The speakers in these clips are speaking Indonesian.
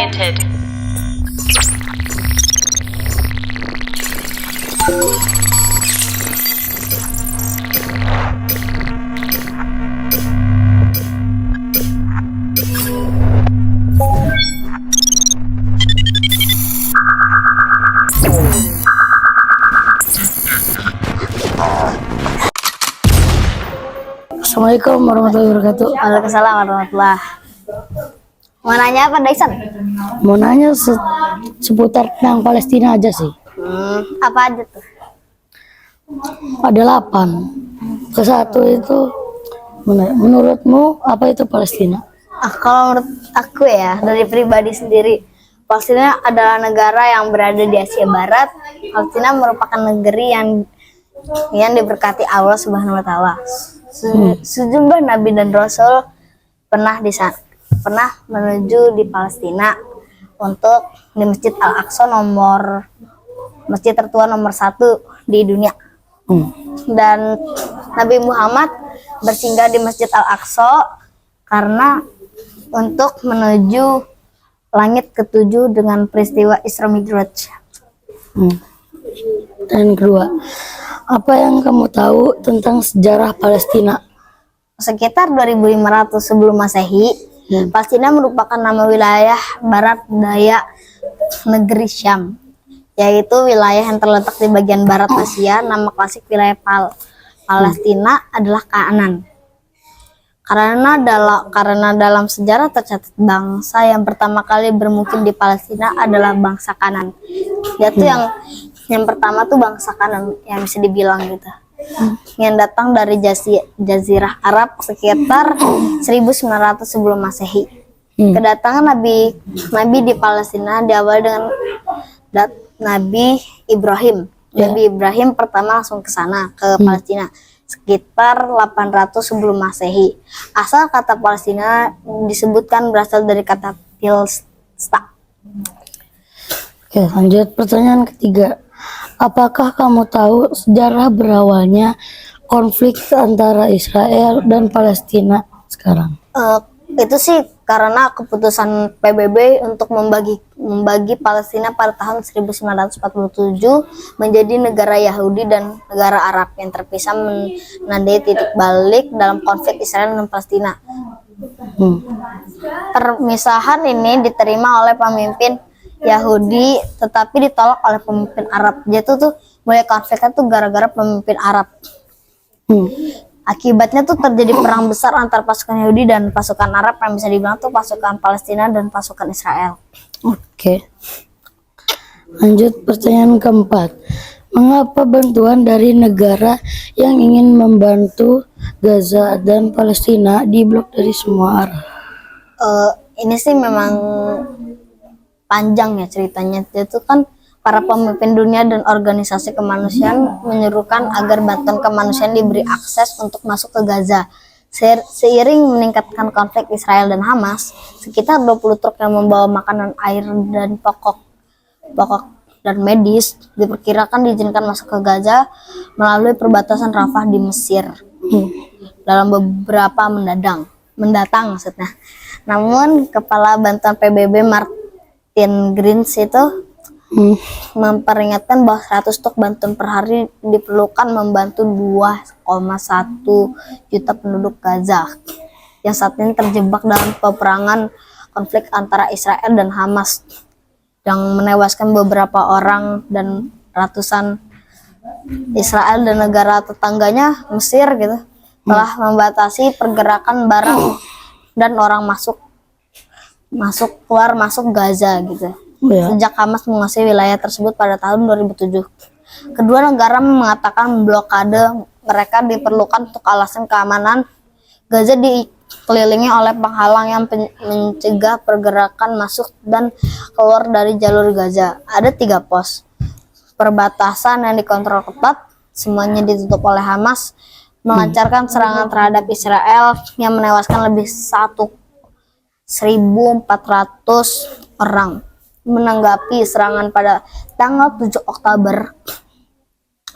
entered. Assalamualaikum warahmatullahi wabarakatuh. Waalaikumsalam warahmatullah. Mau nanya apa, Dyson? Mau nanya seputar tentang Palestina aja sih. Apa aja tuh? Ada 8. Ke satu itu menurutmu apa itu Palestina? Kalau menurut aku ya, dari pribadi sendiri, Palestina adalah negara yang berada di Asia Barat. Palestina merupakan negeri yang diberkati Allah Subhanahu wa taala. Sejumlah nabi dan rasul pernah menuju di Palestina untuk di Masjid Al-Aqsa, masjid tertua nomor 1 di dunia. Dan Nabi Muhammad bersinggah di Masjid Al-Aqsa karena untuk menuju langit ke-7 dengan peristiwa Isra Mi'raj. Dan kedua, apa yang kamu tahu tentang sejarah Palestina? Sekitar 2500 sebelum Masehi, Palestina merupakan nama wilayah barat daya negeri Syam, yaitu wilayah yang terletak di bagian barat Asia. Nama klasik wilayah Palestina adalah Kanaan. Karena dalam sejarah tercatat bangsa yang pertama kali bermukim di Palestina adalah bangsa Kanaan. Yaitu yang pertama tuh bangsa Kanaan yang bisa dibilang gitu. Yang datang dari Jazirah Arab sekitar 1900 sebelum Masehi. Kedatangan Nabi di Palestina diawali dengan Nabi Ibrahim. Nabi Ibrahim pertama langsung ke sana, ke Palestina sekitar 800 sebelum Masehi. Asal kata Palestina disebutkan berasal dari kata Filsta. Oke, lanjut pertanyaan ketiga. Apakah kamu tahu sejarah berawalnya konflik antara Israel dan Palestina sekarang? Itu sih karena keputusan PBB untuk membagi Palestina pada tahun 1947 menjadi negara Yahudi dan negara Arab yang terpisah, menandai titik balik dalam konflik Israel dan Palestina. Permisahan ini diterima oleh pemimpin Yahudi tetapi ditolak oleh pemimpin Arab. Jadi tuh mulai konfliknya tuh gara-gara pemimpin Arab. Akibatnya tuh terjadi perang besar antara pasukan Yahudi dan pasukan Arab yang bisa dibilang tuh pasukan Palestina dan pasukan Israel. Oke. Lanjut pertanyaan keempat. Mengapa bantuan dari negara yang ingin membantu Gaza dan Palestina diblok dari semua arah? Ini sih memang panjang ya ceritanya. Itu kan para pemimpin dunia dan organisasi kemanusiaan menyerukan agar bantuan kemanusiaan diberi akses untuk masuk ke Gaza. Seiring meningkatkan konflik Israel dan Hamas, sekitar 20 truk yang membawa makanan, air, dan pokok dan medis diperkirakan diizinkan masuk ke Gaza melalui perbatasan Rafah di Mesir dalam beberapa mendatang maksudnya. Namun Kepala Bantuan PBB Martin Griffiths itu memperingatkan bahwa 100 truk bantuan per hari diperlukan membantu 2,1 juta penduduk Gaza yang saat ini terjebak dalam peperangan konflik antara Israel dan Hamas yang menewaskan beberapa orang dan ratusan. Israel dan negara tetangganya Mesir gitu telah membatasi pergerakan barang dan orang masuk keluar masuk Gaza gitu. Sejak Hamas menguasai wilayah tersebut pada tahun 2007. Kedua negara mengatakan blokade mereka diperlukan untuk alasan keamanan. Gaza dikelilingi oleh penghalang yang mencegah pergerakan masuk dan keluar dari jalur Gaza. Ada 3 pos perbatasan yang dikontrol ketat, semuanya ditutup oleh Hamas, melancarkan serangan terhadap Israel yang menewaskan lebih 1.400 orang. Menanggapi serangan pada tanggal 7 Oktober,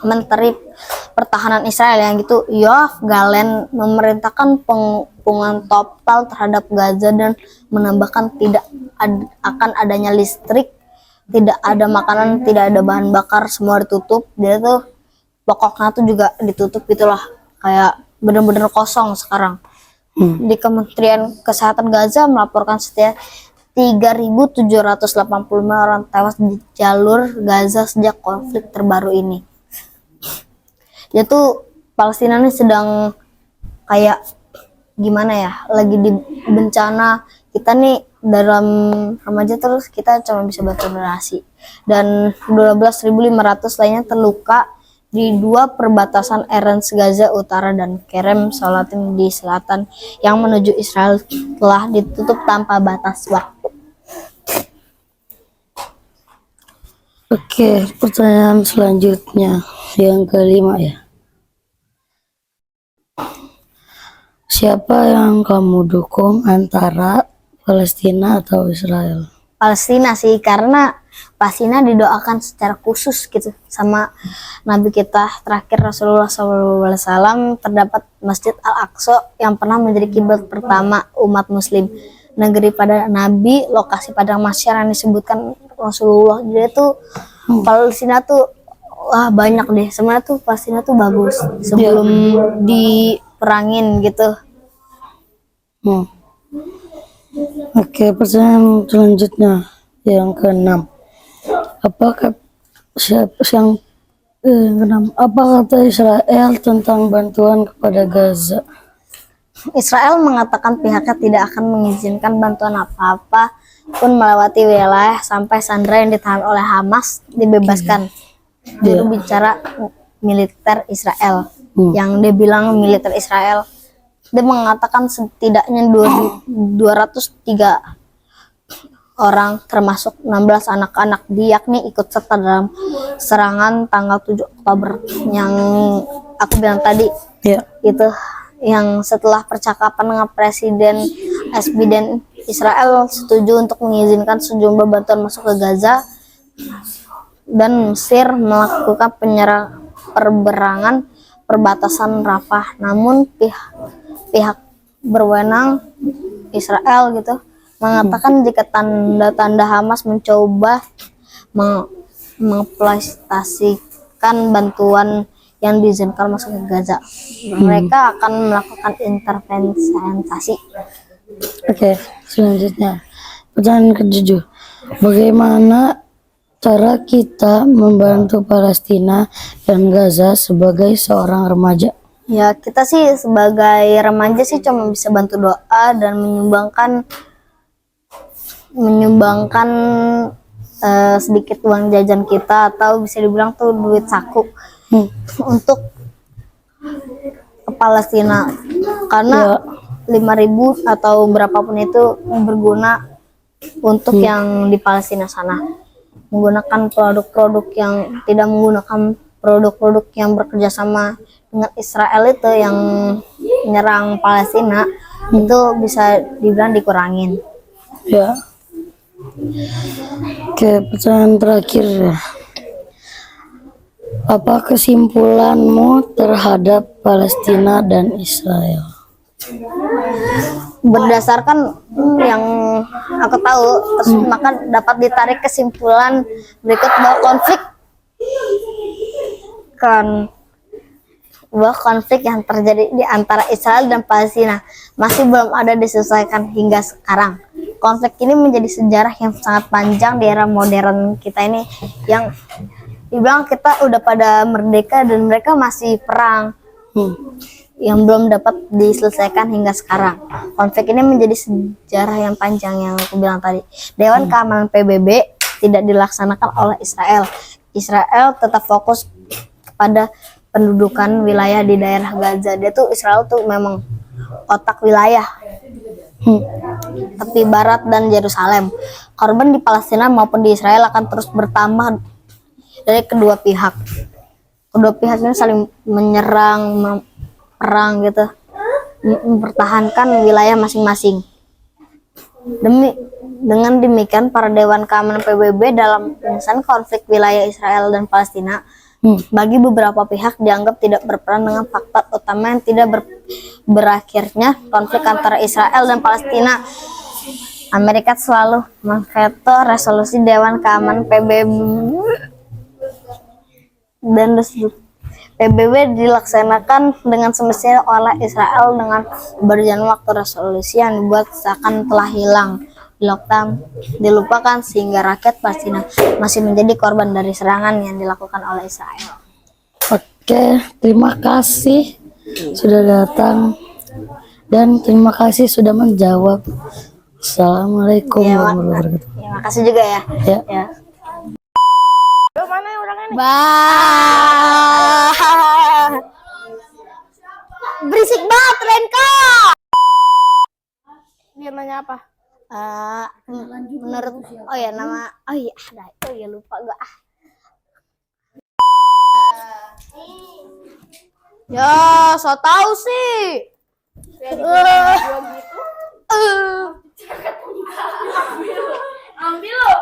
Menteri pertahanan Israel yang gitu, Yoav Galen memerintahkan pengepungan total terhadap Gaza dan menambahkan tidak akan adanya listrik, tidak ada makanan, tidak ada bahan bakar, semua ditutup. Dia tuh pokoknya tuh juga ditutup gitulah, kayak bener-bener kosong sekarang. Di Kementerian Kesehatan Gaza melaporkan setiap 3.785 orang tewas di jalur Gaza sejak konflik terbaru ini. Ya tuh Palestina ini sedang kayak gimana ya, lagi di bencana. Kita nih dalam remaja terus kita cuma bisa bantu donasi, dan 12.500 lainnya terluka di 2 perbatasan Erens Gaza Utara dan Kerem Salatin di selatan yang menuju Israel telah ditutup tanpa batas waktu. Oke, pertanyaan selanjutnya yang kelima ya. Siapa yang kamu dukung antara Palestina atau Israel? Palestina sih, karena Palestina didoakan secara khusus gitu sama Nabi kita terakhir Rasulullah SAW. Terdapat Masjid Al-Aqsa yang pernah menjadi kiblat pertama umat Muslim, negeri pada Nabi, lokasi padang mahsyar yang disebutkan Rasulullah. Jadi tuh Palestina tuh wah banyak deh. Sebenarnya tuh Palestina tuh bagus sebelum diperangin gitu. Oke, pertanyaan selanjutnya yang keenam. Apa kata Israel tentang bantuan kepada Gaza? Israel mengatakan pihaknya tidak akan mengizinkan bantuan apa-apa pun melewati wilayah sampai sandera yang ditahan oleh Hamas dibebaskan. Juru bicara militer Israel, yang dia bilang militer Israel, dia mengatakan setidaknya 203 orang termasuk 16 anak-anak yakni ikut serta dalam serangan tanggal 7 Oktober yang aku bilang tadi. Itu yang setelah percakapan dengan Presiden Biden, Israel setuju untuk mengizinkan sejumlah bantuan masuk ke Gaza, dan Mesir melakukan perberangan perbatasan Rafah. Namun pihak berwenang Israel gitu mengatakan jika tanda-tanda Hamas mencoba mengimplementasikan bantuan yang diizinkan masuk ke Gaza, mereka akan melakukan intervensi. Oke, selanjutnya pertanyaan ke-7. Bagaimana cara kita membantu Palestina dan Gaza sebagai seorang remaja? Ya, kita sih sebagai remaja sih cuma bisa bantu doa dan menyumbangkan sedikit uang jajan kita, atau bisa dibilang tuh duit saku untuk ke Palestina, karena 5.000 atau berapapun itu berguna untuk yang di Palestina sana, menggunakan produk-produk yang tidak menggunakan produk-produk yang bekerja sama dengan Israel itu yang menyerang Palestina, itu bisa dibilang dikurangin. Ya. Oke, pertanyaan terakhir ya. Apa kesimpulanmu terhadap Palestina dan Israel? Berdasarkan yang aku tahu, maka dapat ditarik kesimpulan berikut bahwa konflik yang terjadi di antara Israel dan Palestina masih belum ada diselesaikan hingga sekarang. Konflik ini menjadi sejarah yang sangat panjang di era modern kita ini, yang dibilang kita udah pada merdeka dan mereka masih perang yang belum dapat diselesaikan hingga sekarang. Konflik ini menjadi sejarah yang panjang yang aku bilang tadi. Dewan Keamanan PBB tidak dilaksanakan oleh Israel. Israel tetap fokus pada pendudukan wilayah di daerah Gaza. Dia tuh Israel tuh memang otak wilayah tepi barat dan Yerusalem. Korban di Palestina maupun di Israel akan terus bertambah dari kedua pihak. Kedua pihak ini saling menyerang, perang gitu, mempertahankan wilayah masing-masing. Dengan demikian, para Dewan Keamanan PBB dalam penyelesaian konflik wilayah Israel dan Palestina Bagi beberapa pihak dianggap tidak berperan dengan faktor utama yang tidak berakhirnya konflik antara Israel dan Palestina. Amerika selalu memveto resolusi Dewan Keamanan PBB dan PBB dilaksanakan dengan semestinya oleh Israel dengan berjalan waktu. Resolusi yang dibuat seakan telah hilang, dilupakan sehingga rakyat Palestina masih menjadi korban dari serangan yang dilakukan oleh Israel. Oke, terima kasih sudah datang dan terima kasih sudah menjawab. Assalamualaikum warahmatullahi wabarakatuh. Terima kasih juga ya. Ya. Berisik banget Renko. Dia nanya apa? Menurut nama lupa gua Ya, so tahu sih. Ambil lo.